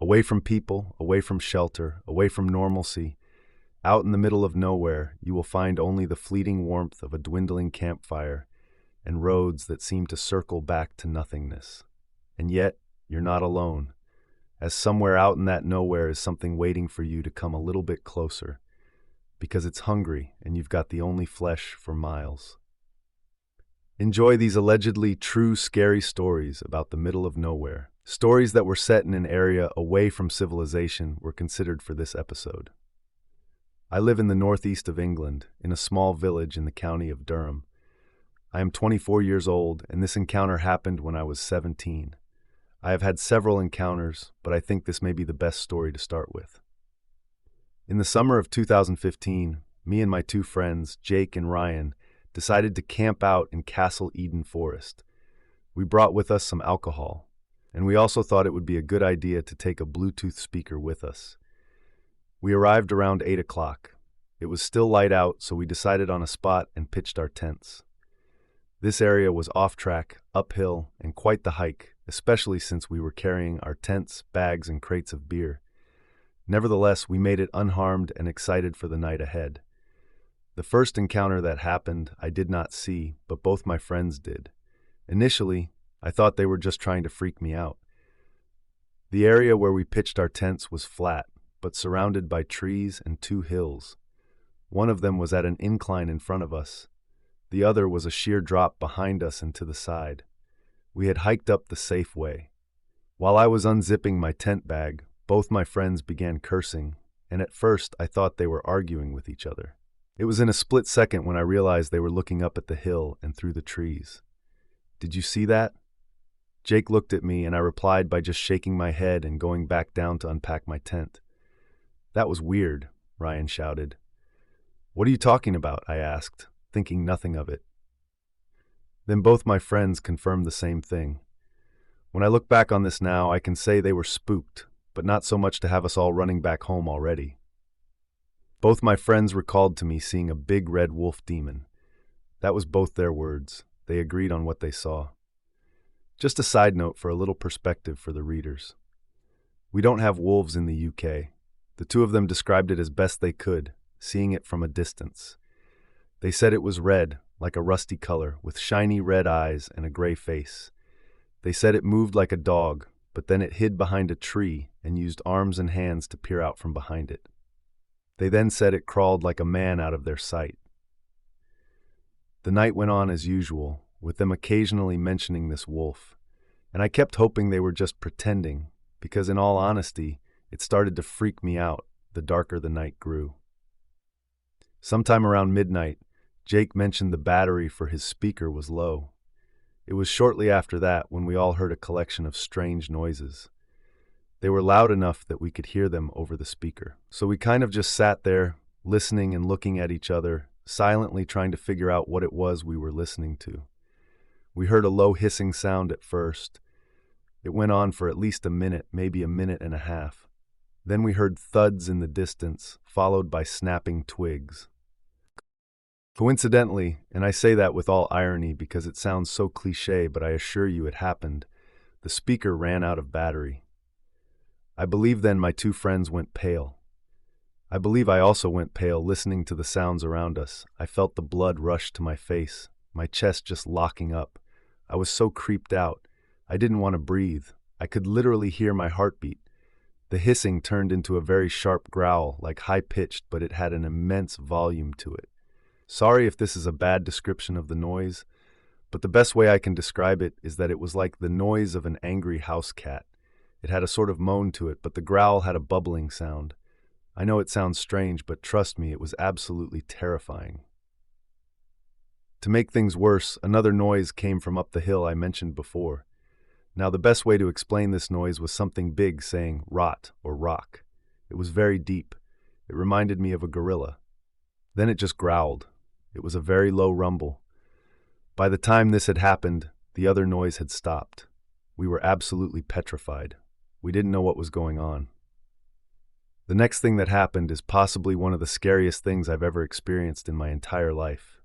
Away from people, away from shelter, away from normalcy, out in the middle of nowhere, you will find only the fleeting warmth of a dwindling campfire and roads that seem to circle back to nothingness. And yet, you're not alone, as somewhere out in that nowhere is something waiting for you to come a little bit closer, because it's hungry and you've got the only flesh for miles. Enjoy these allegedly true scary stories about the middle of nowhere. Stories that were set in an area away from civilization were considered for this episode. I live in the northeast of England, in a small village in the county of Durham. I am 24 years old, and this encounter happened when I was 17. I have had several encounters, but I think this may be the best story to start with. In the summer of 2015, me and my two friends, Jake and Ryan, decided to camp out in Castle Eden Forest. We brought with us some alcohol, and we also thought it would be a good idea to take a Bluetooth speaker with us. We arrived around 8 o'clock. It was still light out, so we decided on a spot and pitched our tents. This area was off-track, uphill, and quite the hike, especially since we were carrying our tents, bags, and crates of beer. Nevertheless, we made it unharmed and excited for the night ahead. The first encounter that happened, I did not see, but both my friends did. Initially, I thought they were just trying to freak me out. The area where we pitched our tents was flat, but surrounded by trees and two hills. One of them was at an incline in front of us. The other was a sheer drop behind us and to the side. We had hiked up the safe way. While I was unzipping my tent bag, both my friends began cursing, and at first I thought they were arguing with each other. It was in a split second when I realized they were looking up at the hill and through the trees. "Did you see that?" Jake looked at me, and I replied by just shaking my head and going back down to unpack my tent. "That was weird," Ryan shouted. "What are you talking about?" I asked, thinking nothing of it. Then both my friends confirmed the same thing. When I look back on this now, I can say they were spooked, but not so much to have us all running back home already. Both my friends recalled to me seeing a big red wolf demon. That was both their words. They agreed on what they saw. Just a side note for a little perspective for the readers. We don't have wolves in the UK. The two of them described it as best they could, seeing it from a distance. They said it was red, like a rusty color, with shiny red eyes and a gray face. They said it moved like a dog, but then it hid behind a tree and used arms and hands to peer out from behind it. They then said it crawled like a man out of their sight. The night went on as usual, with them occasionally mentioning this wolf, and I kept hoping they were just pretending, because in all honesty, it started to freak me out the darker the night grew. Sometime around midnight, Jake mentioned the battery for his speaker was low. It was shortly after that when we all heard a collection of strange noises. They were loud enough that we could hear them over the speaker. So we kind of just sat there, listening and looking at each other, silently trying to figure out what it was we were listening to. We heard a low hissing sound at first. It went on for at least a minute, maybe a minute and a half. Then we heard thuds in the distance, followed by snapping twigs. Coincidentally, and I say that with all irony because it sounds so cliché, but I assure you it happened, the speaker ran out of battery. I believe then my two friends went pale. I believe I also went pale listening to the sounds around us. I felt the blood rush to my face, my chest just locking up. I was so creeped out. I didn't want to breathe. I could literally hear my heartbeat. The hissing turned into a very sharp growl, like high-pitched, but it had an immense volume to it. Sorry if this is a bad description of the noise, but the best way I can describe it is that it was like the noise of an angry house cat. It had a sort of moan to it, but the growl had a bubbling sound. I know it sounds strange, but trust me, it was absolutely terrifying. To make things worse, another noise came from up the hill I mentioned before. Now, the best way to explain this noise was something big saying rot or rock. It was very deep. It reminded me of a gorilla. Then it just growled. It was a very low rumble. By the time this had happened, the other noise had stopped. We were absolutely petrified. We didn't know what was going on. The next thing that happened is possibly one of the scariest things I've ever experienced in my entire life.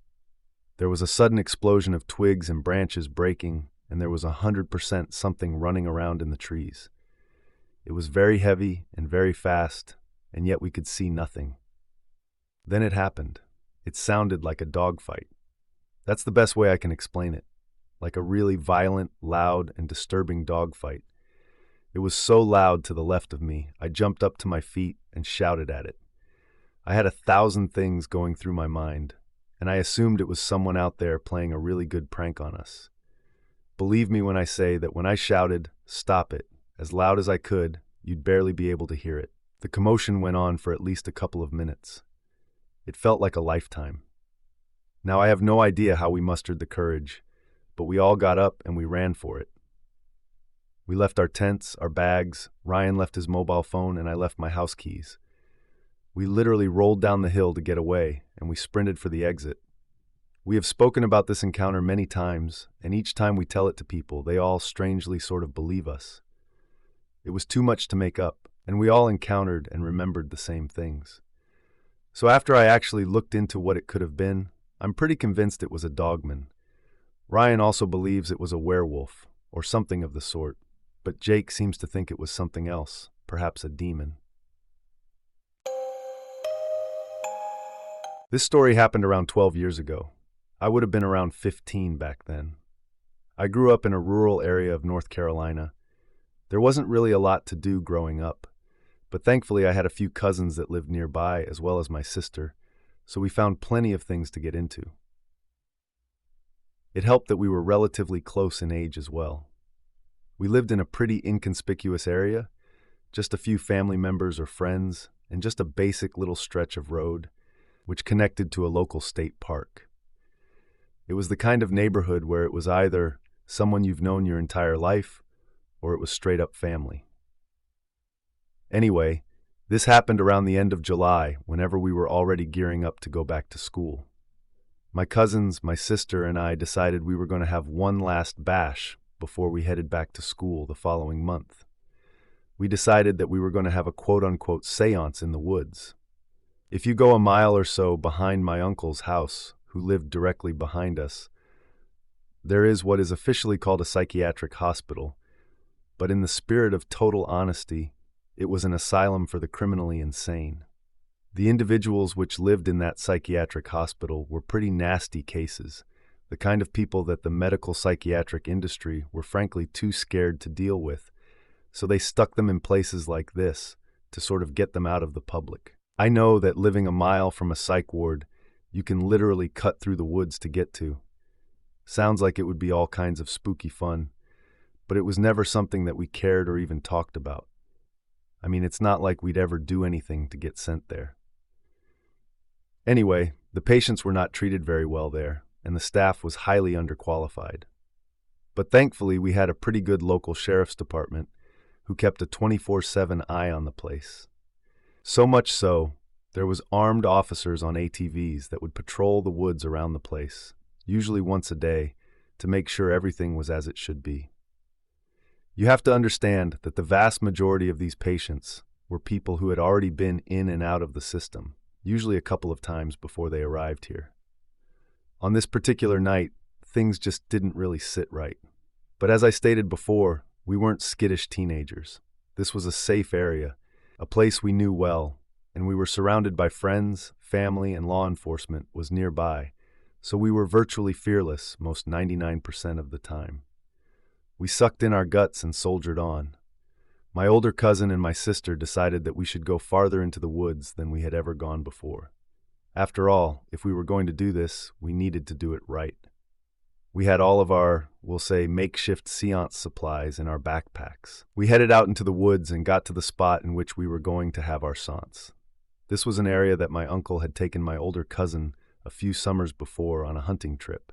There was a sudden explosion of twigs and branches breaking, and there was 100% something running around in the trees. It was very heavy and very fast, and yet we could see nothing. Then it happened. It sounded like a dogfight. That's the best way I can explain it. Like a really violent, loud, and disturbing dogfight. It was so loud to the left of me, I jumped up to my feet and shouted at it. I had 1,000 things going through my mind, and I assumed it was someone out there playing a really good prank on us. Believe me when I say that when I shouted, "Stop it," as loud as I could, you'd barely be able to hear it. The commotion went on for at least a couple of minutes. It felt like a lifetime. Now I have no idea how we mustered the courage, but we all got up and we ran for it. We left our tents, our bags, Ryan left his mobile phone, and I left my house keys. We literally rolled down the hill to get away, and we sprinted for the exit. We have spoken about this encounter many times, and each time we tell it to people, they all strangely sort of believe us. It was too much to make up, and we all encountered and remembered the same things. So after I actually looked into what it could have been, I'm pretty convinced it was a dogman. Ryan also believes it was a werewolf, or something of the sort, but Jake seems to think it was something else, perhaps a demon. This story happened around 12 years ago. I would have been around 15 back then. I grew up in a rural area of North Carolina. There wasn't really a lot to do growing up, but thankfully I had a few cousins that lived nearby as well as my sister, so we found plenty of things to get into. It helped that we were relatively close in age as well. We lived in a pretty inconspicuous area, just a few family members or friends, and just a basic little stretch of road, which connected to a local state park. It was the kind of neighborhood where it was either someone you've known your entire life, or it was straight up family. Anyway, this happened around the end of July, whenever we were already gearing up to go back to school. My cousins, my sister, and I decided we were going to have one last bash before we headed back to school the following month. We decided that we were going to have a quote-unquote seance in the woods. If you go a mile or so behind my uncle's house, who lived directly behind us, there is what is officially called a psychiatric hospital, but in the spirit of total honesty, it was an asylum for the criminally insane. The individuals which lived in that psychiatric hospital were pretty nasty cases, the kind of people that the medical psychiatric industry were frankly too scared to deal with, so they stuck them in places like this to sort of get them out of the public. I know that living a mile from a psych ward, you can literally cut through the woods to get to. Sounds like it would be all kinds of spooky fun, but it was never something that we cared or even talked about. I mean, it's not like we'd ever do anything to get sent there. Anyway, the patients were not treated very well there, and the staff was highly underqualified. But thankfully, we had a pretty good local sheriff's department who kept a 24/7 eye on the place. So much so, there was armed officers on ATVs that would patrol the woods around the place, usually once a day, to make sure everything was as it should be. You have to understand that the vast majority of these patients were people who had already been in and out of the system, usually a couple of times before they arrived here. On this particular night, things just didn't really sit right. But as I stated before, we weren't skittish teenagers. This was a safe area, a place we knew well, and we were surrounded by friends, family, and law enforcement was nearby, so we were virtually fearless most 99% of the time. We sucked in our guts and soldiered on. My older cousin and my sister decided that we should go farther into the woods than we had ever gone before. After all, if we were going to do this, we needed to do it right. We had all of our, we'll say, makeshift seance supplies in our backpacks. We headed out into the woods and got to the spot in which we were going to have our seance. This was an area that my uncle had taken my older cousin a few summers before on a hunting trip.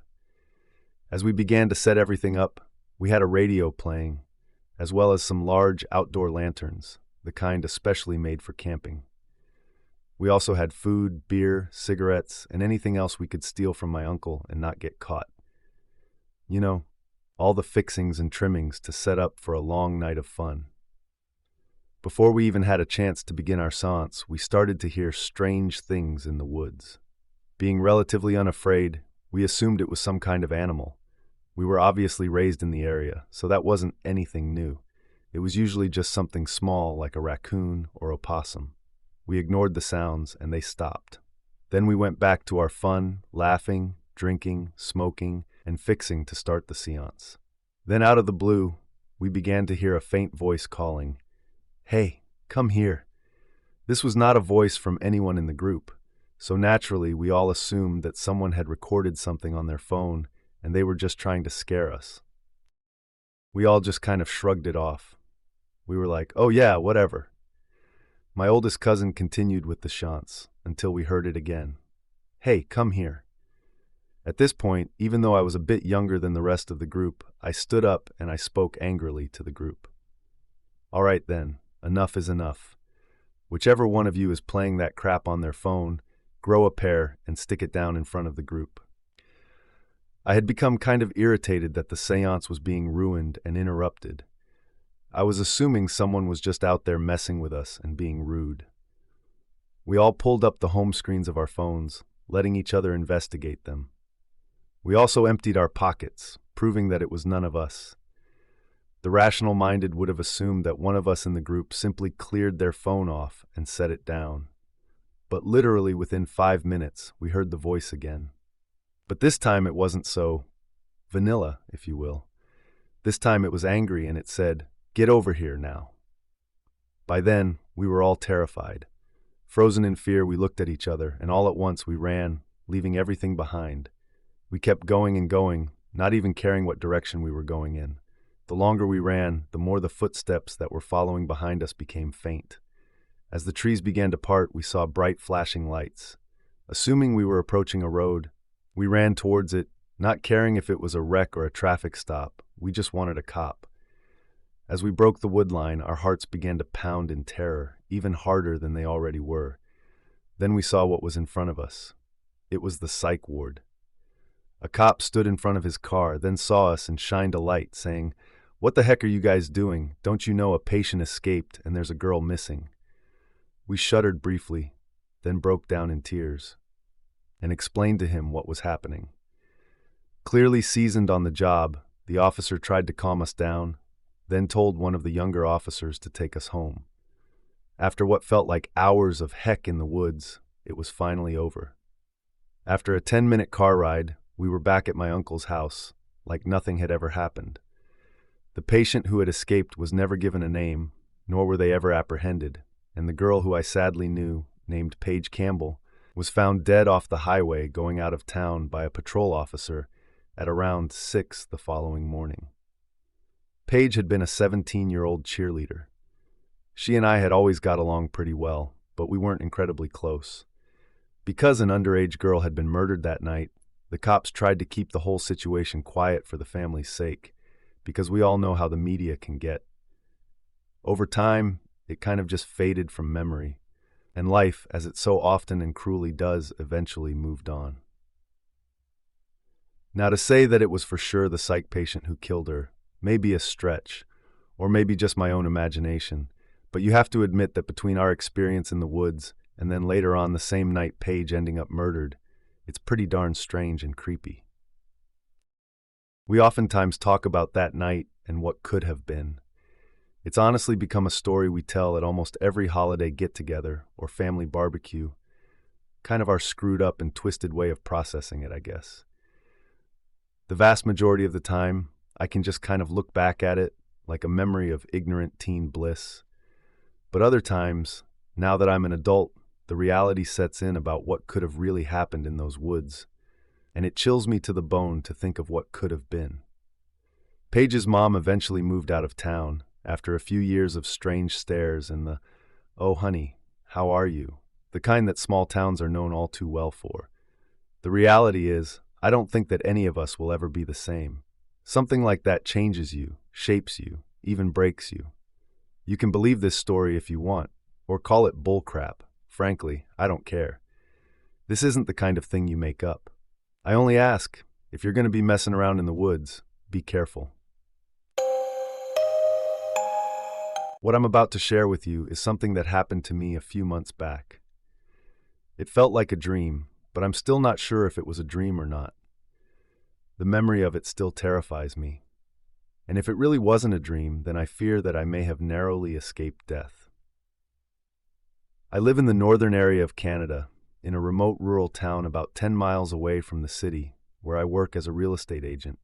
As we began to set everything up, we had a radio playing, as well as some large outdoor lanterns, the kind especially made for camping. We also had food, beer, cigarettes, and anything else we could steal from my uncle and not get caught. You know, all the fixings and trimmings to set up for a long night of fun. Before we even had a chance to begin our seance, we started to hear strange things in the woods. Being relatively unafraid, we assumed it was some kind of animal. We were obviously raised in the area, so that wasn't anything new. It was usually just something small like a raccoon or opossum. We ignored the sounds and they stopped. Then we went back to our fun, laughing, drinking, smoking, and fixing to start the seance. Then out of the blue, we began to hear a faint voice calling, "Hey, come here." This was not a voice from anyone in the group, so naturally we all assumed that someone had recorded something on their phone and they were just trying to scare us. We all just kind of shrugged it off. We were like, "Oh yeah, whatever." My oldest cousin continued with the chants until we heard it again. "Hey, come here." At this point, even though I was a bit younger than the rest of the group, I stood up and I spoke angrily to the group. "All right then, enough is enough. Whichever one of you is playing that crap on their phone, grow a pair and stick it down in front of the group." I had become kind of irritated that the seance was being ruined and interrupted. I was assuming someone was just out there messing with us and being rude. We all pulled up the home screens of our phones, letting each other investigate them. We also emptied our pockets, proving that it was none of us. The rational-minded would have assumed that one of us in the group simply cleared their phone off and set it down. But literally within 5 minutes, we heard the voice again. But this time it wasn't so vanilla, if you will. This time it was angry and it said, "Get over here now." By then, we were all terrified. Frozen in fear, we looked at each other, and all at once we ran, leaving everything behind. We kept going and going, not even caring what direction we were going in. The longer we ran, the more the footsteps that were following behind us became faint. As the trees began to part, we saw bright flashing lights. Assuming we were approaching a road, we ran towards it, not caring if it was a wreck or a traffic stop. We just wanted a cop. As we broke the wood line, our hearts began to pound in terror, even harder than they already were. Then we saw what was in front of us. It was the psych ward. A cop stood in front of his car, then saw us and shined a light, saying, "What the heck are you guys doing? Don't you know a patient escaped and there's a girl missing?" We shuddered briefly, then broke down in tears, and explained to him what was happening. Clearly seasoned on the job, the officer tried to calm us down, then told one of the younger officers to take us home. After what felt like hours of heck in the woods, it was finally over. After a 10-minute car ride, we were back at my uncle's house, like nothing had ever happened. The patient who had escaped was never given a name, nor were they ever apprehended, and the girl who I sadly knew, named Paige Campbell, was found dead off the highway going out of town by a patrol officer at around 6 the following morning. Paige had been a 17-year-old cheerleader. She and I had always got along pretty well, but we weren't incredibly close. Because an underage girl had been murdered that night, the cops tried to keep the whole situation quiet for the family's sake, because we all know how the media can get. Over time, it kind of just faded from memory, and life, as it so often and cruelly does, eventually moved on. Now, to say that it was for sure the psych patient who killed her may be a stretch, or maybe just my own imagination, but you have to admit that between our experience in the woods and then later on the same night Paige ending up murdered, it's pretty darn strange and creepy. We oftentimes talk about that night and what could have been. It's honestly become a story we tell at almost every holiday get-together or family barbecue, kind of our screwed up and twisted way of processing it, I guess. The vast majority of the time, I can just kind of look back at it like a memory of ignorant teen bliss. But other times, now that I'm an adult, the reality sets in about what could have really happened in those woods, and it chills me to the bone to think of what could have been. Paige's mom eventually moved out of town after a few years of strange stares and the, "Oh honey, how are you?" the kind that small towns are known all too well for. The reality is, I don't think that any of us will ever be the same. Something like that changes you, shapes you, even breaks you. You can believe this story if you want, or call it bullcrap. Frankly, I don't care. This isn't the kind of thing you make up. I only ask, if you're going to be messing around in the woods, be careful. What I'm about to share with you is something that happened to me a few months back. It felt like a dream, but I'm still not sure if it was a dream or not. The memory of it still terrifies me. And if it really wasn't a dream, then I fear that I may have narrowly escaped death. I live in the northern area of Canada, in a remote rural town about 10 miles away from the city, where I work as a real estate agent.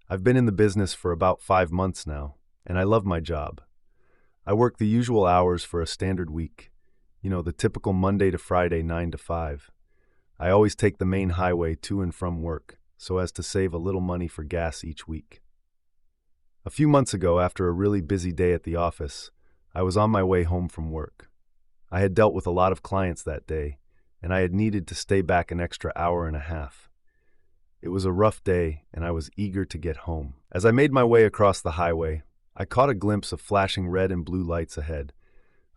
I've been in the business for about 5 months now, and I love my job. I work the usual hours for a standard week, the typical Monday to Friday 9 to 5. I always take the main highway to and from work, so as to save a little money for gas each week. A few months ago, after a really busy day at the office, I was on my way home from work. I had dealt with a lot of clients that day, and I had needed to stay back an extra hour and a half. It was a rough day, and I was eager to get home. As I made my way across the highway, I caught a glimpse of flashing red and blue lights ahead.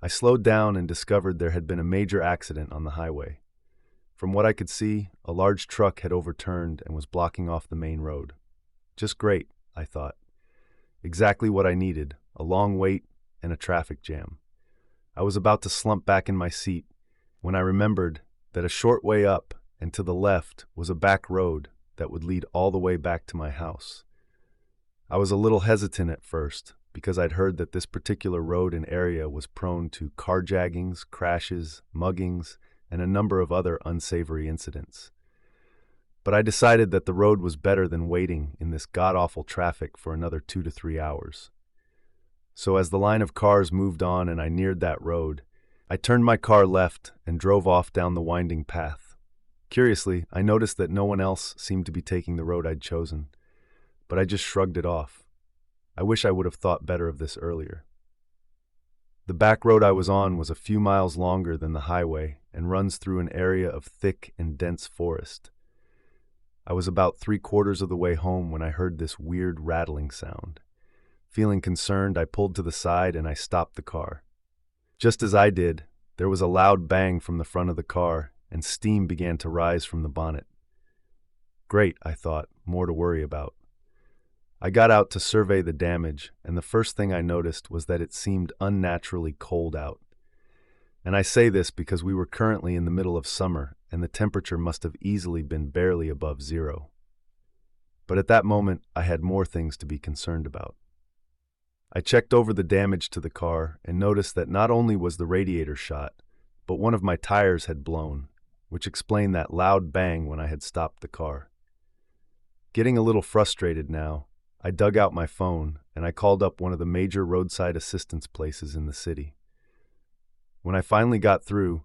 I slowed down and discovered there had been a major accident on the highway. From what I could see, a large truck had overturned and was blocking off the main road. Just great, I thought. Exactly what I needed, a long wait and a traffic jam. I was about to slump back in my seat when I remembered that a short way up and to the left was a back road that would lead all the way back to my house. I was a little hesitant at first because I'd heard that this particular road and area was prone to carjackings, crashes, muggings, and a number of other unsavory incidents. But I decided that the road was better than waiting in this god-awful traffic for another 2 to 3 hours. So as the line of cars moved on and I neared that road, I turned my car left and drove off down the winding path. Curiously, I noticed that no one else seemed to be taking the road I'd chosen, but I just shrugged it off. I wish I would have thought better of this earlier. The back road I was on was a few miles longer than the highway and runs through an area of thick and dense forest. I was about 3/4 of the way home when I heard this weird rattling sound. Feeling concerned, I pulled to the side and I stopped the car. Just as I did, there was a loud bang from the front of the car and steam began to rise from the bonnet. Great, I thought, more to worry about. I got out to survey the damage, and the first thing I noticed was that it seemed unnaturally cold out. And I say this because we were currently in the middle of summer, and the temperature must have easily been barely above 0. But at that moment, I had more things to be concerned about. I checked over the damage to the car and noticed that not only was the radiator shot, but one of my tires had blown, which explained that loud bang when I had stopped the car. Getting a little frustrated now, I dug out my phone and I called up one of the major roadside assistance places in the city. When I finally got through,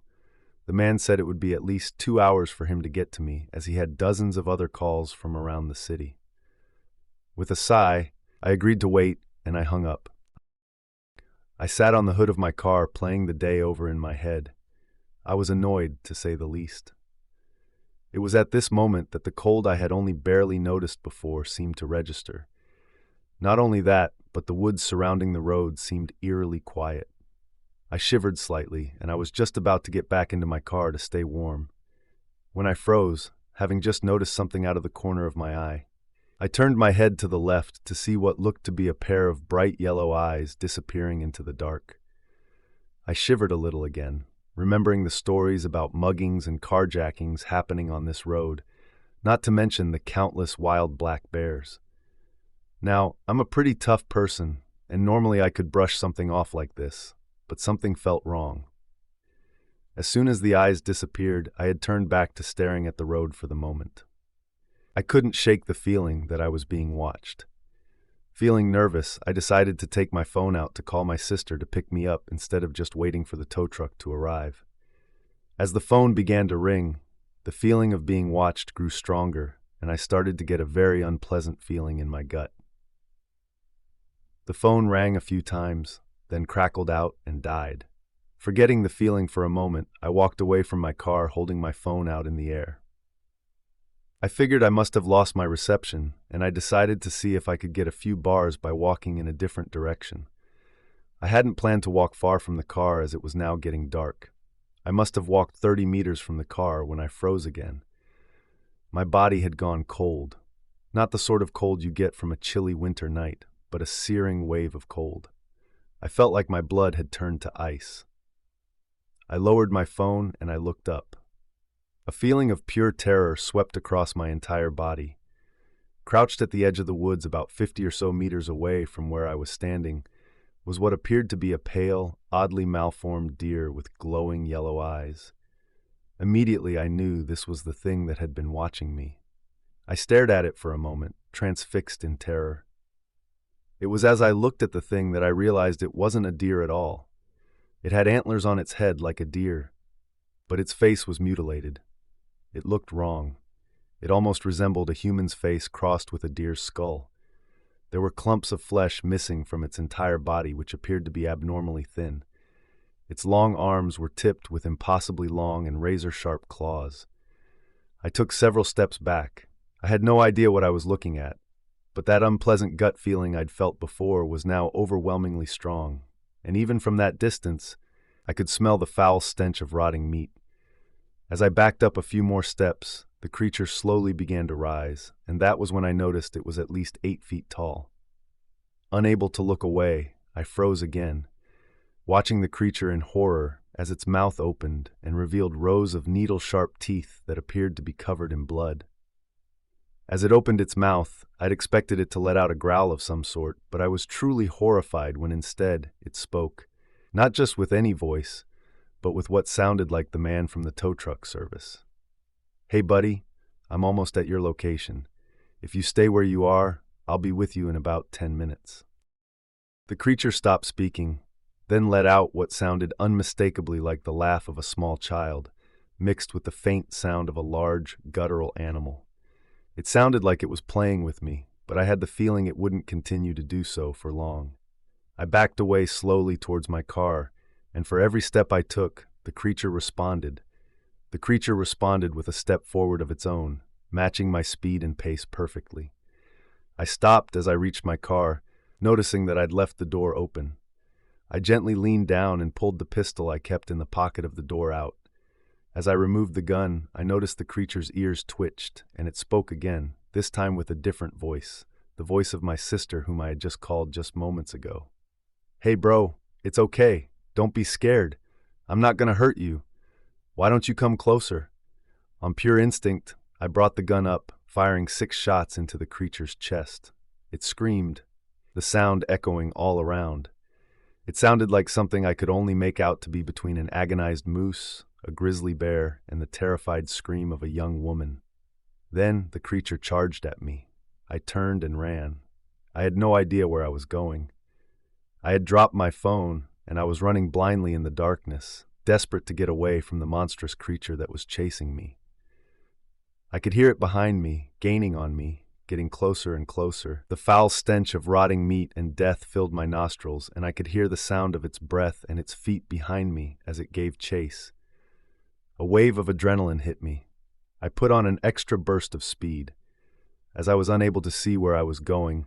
the man said it would be at least 2 hours for him to get to me, as he had dozens of other calls from around the city. With a sigh, I agreed to wait and I hung up. I sat on the hood of my car playing the day over in my head. I was annoyed, to say the least. It was at this moment that the cold I had only barely noticed before seemed to register. Not only that, but the woods surrounding the road seemed eerily quiet. I shivered slightly, and I was just about to get back into my car to stay warm, when I froze, having just noticed something out of the corner of my eye. I turned my head to the left to see what looked to be a pair of bright yellow eyes disappearing into the dark. I shivered a little again, remembering the stories about muggings and carjackings happening on this road, not to mention the countless wild black bears. Now, I'm a pretty tough person, and normally I could brush something off like this, but something felt wrong. As soon as the eyes disappeared, I had turned back to staring at the road for the moment. I couldn't shake the feeling that I was being watched. Feeling nervous, I decided to take my phone out to call my sister to pick me up instead of just waiting for the tow truck to arrive. As the phone began to ring, the feeling of being watched grew stronger, and I started to get a very unpleasant feeling in my gut. The phone rang a few times, then crackled out and died. Forgetting the feeling for a moment, I walked away from my car holding my phone out in the air. I figured I must have lost my reception, and I decided to see if I could get a few bars by walking in a different direction. I hadn't planned to walk far from the car as it was now getting dark. I must have walked 30 meters from the car when I froze again. My body had gone cold. Not the sort of cold you get from a chilly winter night, but a searing wave of cold. I felt like my blood had turned to ice. I lowered my phone and I looked up. A feeling of pure terror swept across my entire body. Crouched at the edge of the woods about 50 or so meters away from where I was standing was what appeared to be a pale, oddly malformed deer with glowing yellow eyes. Immediately I knew this was the thing that had been watching me. I stared at it for a moment, transfixed in terror. It was as I looked at the thing that I realized it wasn't a deer at all. It had antlers on its head like a deer, but its face was mutilated. It looked wrong. It almost resembled a human's face crossed with a deer's skull. There were clumps of flesh missing from its entire body, which appeared to be abnormally thin. Its long arms were tipped with impossibly long and razor-sharp claws. I took several steps back. I had no idea what I was looking at, but that unpleasant gut feeling I'd felt before was now overwhelmingly strong, and even from that distance, I could smell the foul stench of rotting meat. As I backed up a few more steps, the creature slowly began to rise, and that was when I noticed it was at least 8 feet tall. Unable to look away, I froze again, watching the creature in horror as its mouth opened and revealed rows of needle-sharp teeth that appeared to be covered in blood. As it opened its mouth, I'd expected it to let out a growl of some sort, but I was truly horrified when instead it spoke, not just with any voice, but with what sounded like the man from the tow truck service. "Hey buddy, I'm almost at your location. If you stay where you are, I'll be with you in about 10 minutes. The creature stopped speaking, then let out what sounded unmistakably like the laugh of a small child, mixed with the faint sound of a large, guttural animal. It sounded like it was playing with me, but I had the feeling it wouldn't continue to do so for long. I backed away slowly towards my car, and for every step I took, the creature responded. The creature responded with a step forward of its own, matching my speed and pace perfectly. I stopped as I reached my car, noticing that I'd left the door open. I gently leaned down and pulled the pistol I kept in the pocket of the door out. As I removed the gun, I noticed the creature's ears twitched, and it spoke again, this time with a different voice, the voice of my sister whom I had just called just moments ago. "Hey bro, it's okay. Don't be scared. I'm not gonna hurt you. Why don't you come closer?" On pure instinct, I brought the gun up, firing 6 shots into the creature's chest. It screamed, the sound echoing all around. It sounded like something I could only make out to be between an agonized moose, a grizzly bear, and the terrified scream of a young woman. Then the creature charged at me. I turned and ran. I had no idea where I was going. I had dropped my phone, and I was running blindly in the darkness, desperate to get away from the monstrous creature that was chasing me. I could hear it behind me, gaining on me, getting closer and closer. The foul stench of rotting meat and death filled my nostrils, and I could hear the sound of its breath and its feet behind me as it gave chase. A wave of adrenaline hit me. I put on an extra burst of speed. As I was unable to see where I was going,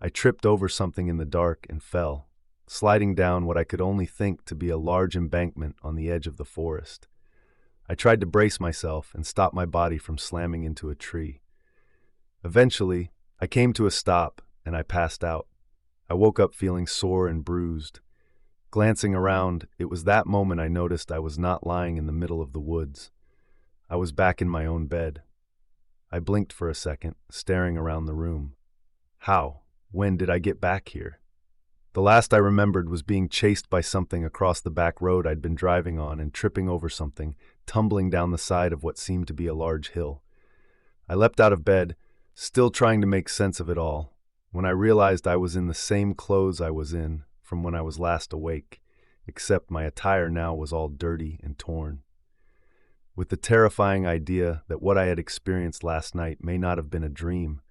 I tripped over something in the dark and fell, sliding down what I could only think to be a large embankment on the edge of the forest. I tried to brace myself and stop my body from slamming into a tree. Eventually, I came to a stop and I passed out. I woke up feeling sore and bruised. Glancing around, it was that moment I noticed I was not lying in the middle of the woods. I was back in my own bed. I blinked for a second, staring around the room. When did I get back here? The last I remembered was being chased by something across the back road I'd been driving on and tripping over something, tumbling down the side of what seemed to be a large hill. I leapt out of bed, still trying to make sense of it all, when I realized I was in the same clothes I was in from when I was last awake, except my attire now was all dirty and torn. With the terrifying idea that what I had experienced last night may not have been a dream,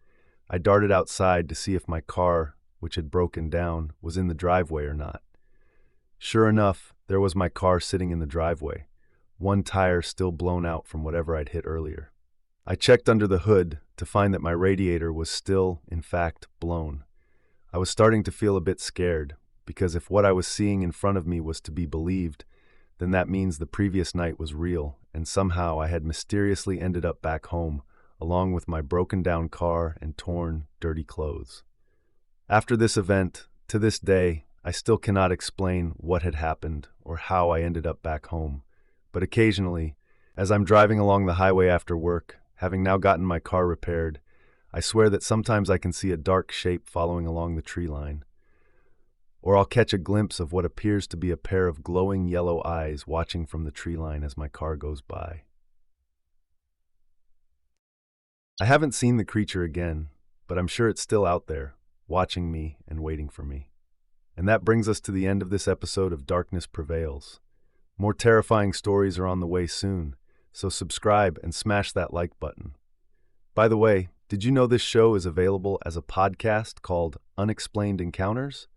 I darted outside to see if my car, which had broken down, was in the driveway or not. Sure enough, there was my car sitting in the driveway, one tire still blown out from whatever I'd hit earlier. I checked under the hood to find that my radiator was still, in fact, blown. I was starting to feel a bit scared, because if what I was seeing in front of me was to be believed, then that means the previous night was real, and somehow I had mysteriously ended up back home, along with my broken-down car and torn, dirty clothes. After this event, to this day, I still cannot explain what had happened or how I ended up back home, but occasionally, as I'm driving along the highway after work, having now gotten my car repaired, I swear that sometimes I can see a dark shape following along the tree line, or I'll catch a glimpse of what appears to be a pair of glowing yellow eyes watching from the tree line as my car goes by. I haven't seen the creature again, but I'm sure it's still out there, watching me and waiting for me. And that brings us to the end of this episode of Darkness Prevails. More terrifying stories are on the way soon, so subscribe and smash that like button. By the way, did you know this show is available as a podcast called Unexplained Encounters?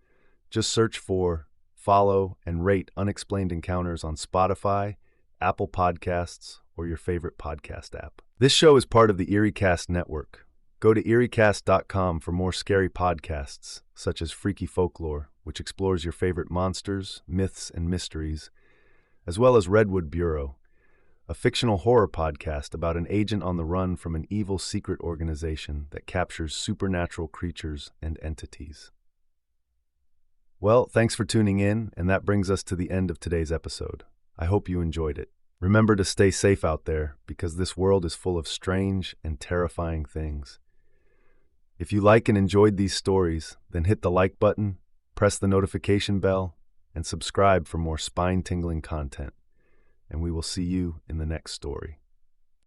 Just search for, follow, and rate Unexplained Encounters on Spotify, Apple Podcasts, or your favorite podcast app. This show is part of the EerieCast network. Go to eeriecast.com for more scary podcasts, such as Freaky Folklore, which explores your favorite monsters, myths, and mysteries, as well as Redwood Bureau, a fictional horror podcast about an agent on the run from an evil secret organization that captures supernatural creatures and entities. Well, thanks for tuning in, and that brings us to the end of today's episode. I hope you enjoyed it. Remember to stay safe out there, because this world is full of strange and terrifying things. If you like and enjoyed these stories, then hit the like button, press the notification bell, and subscribe for more spine-tingling content. And we will see you in the next story.